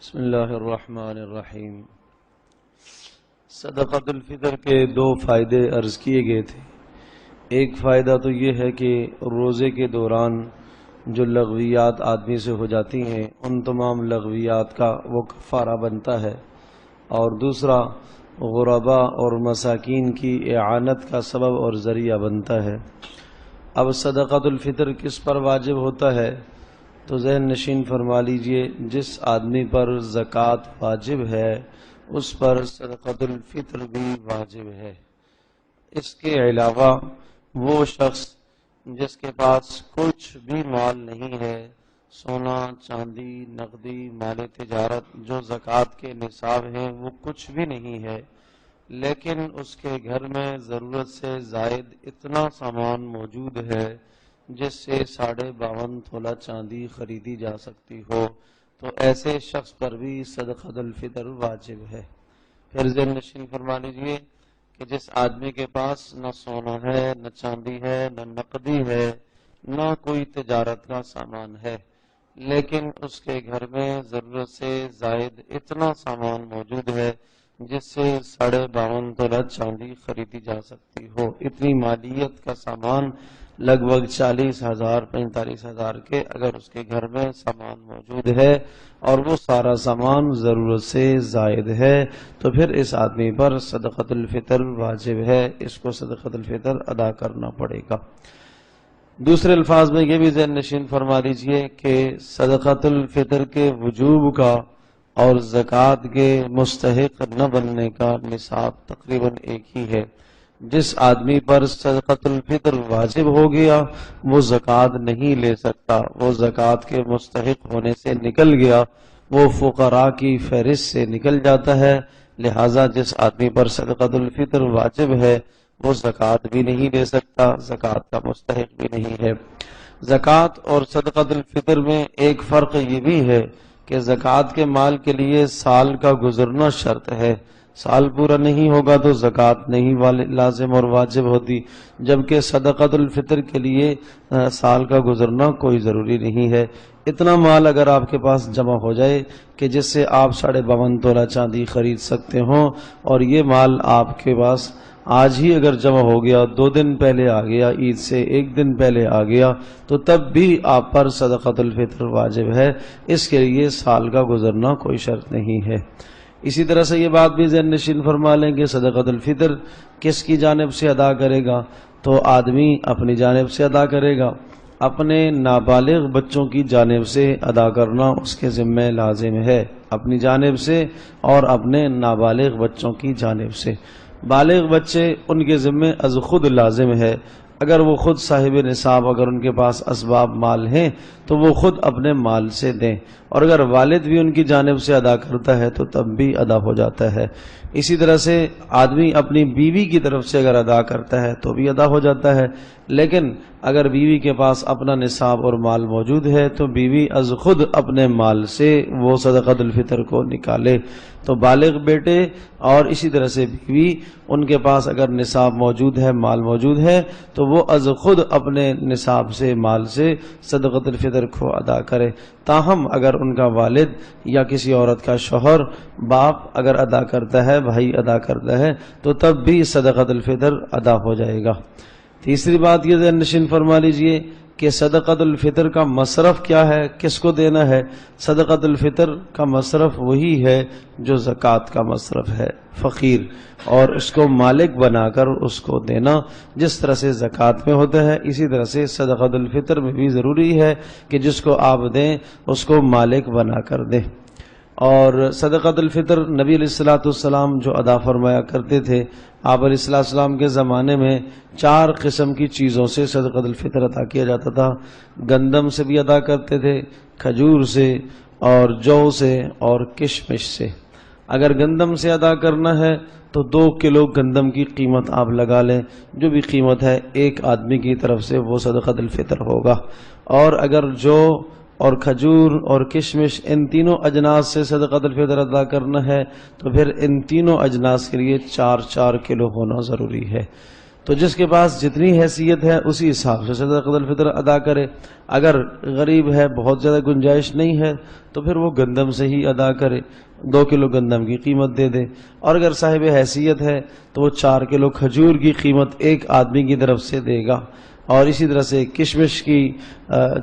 بسم اللہ الرحمن الرحیم۔ صدقۃ الفطر کے دو فائدے عرض کیے گئے تھے۔ ایک فائدہ تو یہ ہے کہ روزے کے دوران جو لغویات آدمی سے ہو جاتی ہیں ان تمام لغویات کا وہ کفارہ بنتا ہے، اور دوسرا غرباء اور مساکین کی اعانت کا سبب اور ذریعہ بنتا ہے۔ اب صدقۃ الفطر کس پر واجب ہوتا ہے تو ذہن نشین فرما لیجئے، جس آدمی پر زکوٰۃ واجب ہے اس پر صدقۃ الفطر بھی واجب ہے۔ اس کے علاوہ وہ شخص جس کے پاس کچھ بھی مال نہیں ہے، سونا چاندی نقدی مال تجارت جو زکوٰۃ کے نصاب ہیں وہ کچھ بھی نہیں ہے، لیکن اس کے گھر میں ضرورت سے زائد اتنا سامان موجود ہے جس سے 52.5 تولہ چاندی خریدی جا سکتی ہو، تو ایسے شخص پر بھی صدقۃ الفطر واجب ہے۔ پھر ذہن نشین فرما لیجئے کہ جس آدمی کے پاس نہ سونا ہے نہ چاندی ہے نہ نقدی ہے نہ کوئی تجارت کا سامان ہے، لیکن اس کے گھر میں ضرورت سے زائد اتنا سامان موجود ہے جس سے 52.5 تولہ چاندی خریدی جا سکتی ہو، اتنی مالیت کا سامان لگ بھگ 40,000 45,000 کے اگر اس کے گھر میں سامان موجود ہے اور وہ سارا سامان ضرورت سے زائد ہے تو پھر اس آدمی پر صدقۃ الفطر واجب ہے، اس کو صدقۃ الفطر ادا کرنا پڑے گا۔ دوسرے الفاظ میں یہ بھی ذہن نشین فرما لیجئے کہ صدقۃ الفطر کے وجوب کا اور زکوٰۃ کے مستحق نہ بننے کا نصاب تقریباً ایک ہی ہے۔ جس آدمی پر صدقۃ الفطر واجب ہو گیا وہ زکوٰۃ نہیں لے سکتا، وہ زکوٰۃ کے مستحق ہونے سے نکل گیا، وہ فقراء کی فہرست سے نکل جاتا ہے، لہٰذا جس آدمی پر صدقۃ الفطر واجب ہے وہ زکوٰۃ بھی نہیں لے سکتا، زکوٰۃ کا مستحق بھی نہیں ہے۔ زکوٰۃ اور صدقۃ الفطر میں ایک فرق یہ بھی ہے کہ زکوٰۃ کے مال کے لیے سال کا گزرنا شرط ہے، سال پورا نہیں ہوگا تو زکوٰۃ نہیں لازم اور واجب ہوتی، جبکہ صدقۃ الفطر کے لیے سال کا گزرنا کوئی ضروری نہیں ہے۔ اتنا مال اگر آپ کے پاس جمع ہو جائے کہ جس سے آپ 52.5 تولہ چاندی خرید سکتے ہوں، اور یہ مال آپ کے پاس آج ہی اگر جمع ہو گیا، 2 دن پہلے آ گیا، عید سے 1 دن پہلے آ گیا، تو تب بھی آپ پر صدقۃ الفطر واجب ہے، اس کے لیے سال کا گزرنا کوئی شرط نہیں ہے۔ اسی طرح سے یہ بات بھی ذہن نشین فرما لیں کہ صدقۃ الفطر کس کی جانب سے ادا کرے گا تو آدمی اپنی جانب سے ادا کرے گا، اپنے نابالغ بچوں کی جانب سے ادا کرنا اس کے ذمہ لازم ہے، اپنی جانب سے اور اپنے نابالغ بچوں کی جانب سے۔ بالغ بچے ان کے ذمہ از خود لازم ہے، اگر وہ خود صاحب نصاب، اگر ان کے پاس اسباب مال ہیں تو وہ خود اپنے مال سے دیں، اور اگر والد بھی ان کی جانب سے ادا کرتا ہے تو تب بھی ادا ہو جاتا ہے۔ اسی طرح سے آدمی اپنی بیوی کی طرف سے اگر ادا کرتا ہے تو بھی ادا ہو جاتا ہے، لیکن اگر بیوی کے پاس اپنا نصاب اور مال موجود ہے تو بیوی از خود اپنے مال سے وہ صدقۃ الفطر کو نکالے، تو بالغ بیٹے اور اسی طرح سے بیوی ان کے پاس اگر نصاب موجود ہے، مال موجود ہے، تو وہ از خود اپنے نصاب سے، مال سے صدقۃ الفطر کو ادا کرے۔ تاہم اگر ان کا والد یا کسی عورت کا شوہر، باپ اگر ادا کرتا ہے، بھائی ادا کرتا ہے، تو تب بھی صدقۃ الفطر ادا ہو جائے گا۔ تیسری بات یہ ذہن نشین فرما لیجئے کہ صدقۃ الفطر کا مصرف کیا ہے، کس کو دینا ہے۔ صدقۃ الفطر کا مصرف وہی ہے جو زکوٰۃ کا مصرف ہے، فقیر، اور اس کو مالک بنا کر اس کو دینا، جس طرح سے زکوٰۃ میں ہوتا ہے اسی طرح سے صدقۃ الفطر میں بھی ضروری ہے کہ جس کو آپ دیں اس کو مالک بنا کر دیں۔ اور صدقۃ الفطر نبی علیہ الصلوۃ والسلام جو ادا فرمایا کرتے تھے، آپ علیہ الصلوۃ والسلام کے زمانے میں 4 قسم کی چیزوں سے صدقۃ الفطر ادا کیا جاتا تھا۔ گندم سے بھی ادا کرتے تھے، کھجور سے اور جو سے اور کشمش سے۔ اگر گندم سے ادا کرنا ہے تو 2 کلو گندم کی قیمت آپ لگا لیں، جو بھی قیمت ہے ایک آدمی کی طرف سے وہ صدقۃ الفطر ہوگا۔ اور اگر جو اور کھجور اور کشمش ان تینوں اجناس سے صدقۃ الفطر ادا کرنا ہے تو پھر ان تینوں اجناس کے لیے 4 کلو ہونا ضروری ہے۔ تو جس کے پاس جتنی حیثیت ہے اسی حساب سے صدقۃ الفطر ادا کرے. اگر غریب ہے، بہت زیادہ گنجائش نہیں ہے، تو پھر وہ گندم سے ہی ادا کرے، 2 کلو گندم کی قیمت دے دے. اور اگر صاحب حیثیت ہے تو وہ 4 کلو کھجور کی قیمت ایک آدمی کی طرف سے دے گا. اور اسی طرح سے کشمش کی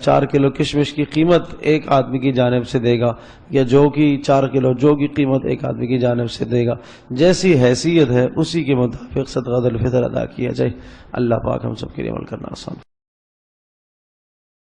4 کلو کشمش کی قیمت ایک آدمی کی جانب سے دے گا، یا جو کی 4 کلو جو کی قیمت ایک آدمی کی جانب سے دے گا. جیسی حیثیت ہے اسی کے مطابق صدقۃ الفطر ادا کیا جائے. اللہ پاک ہم سب کے لیے عمل کرنا آسان.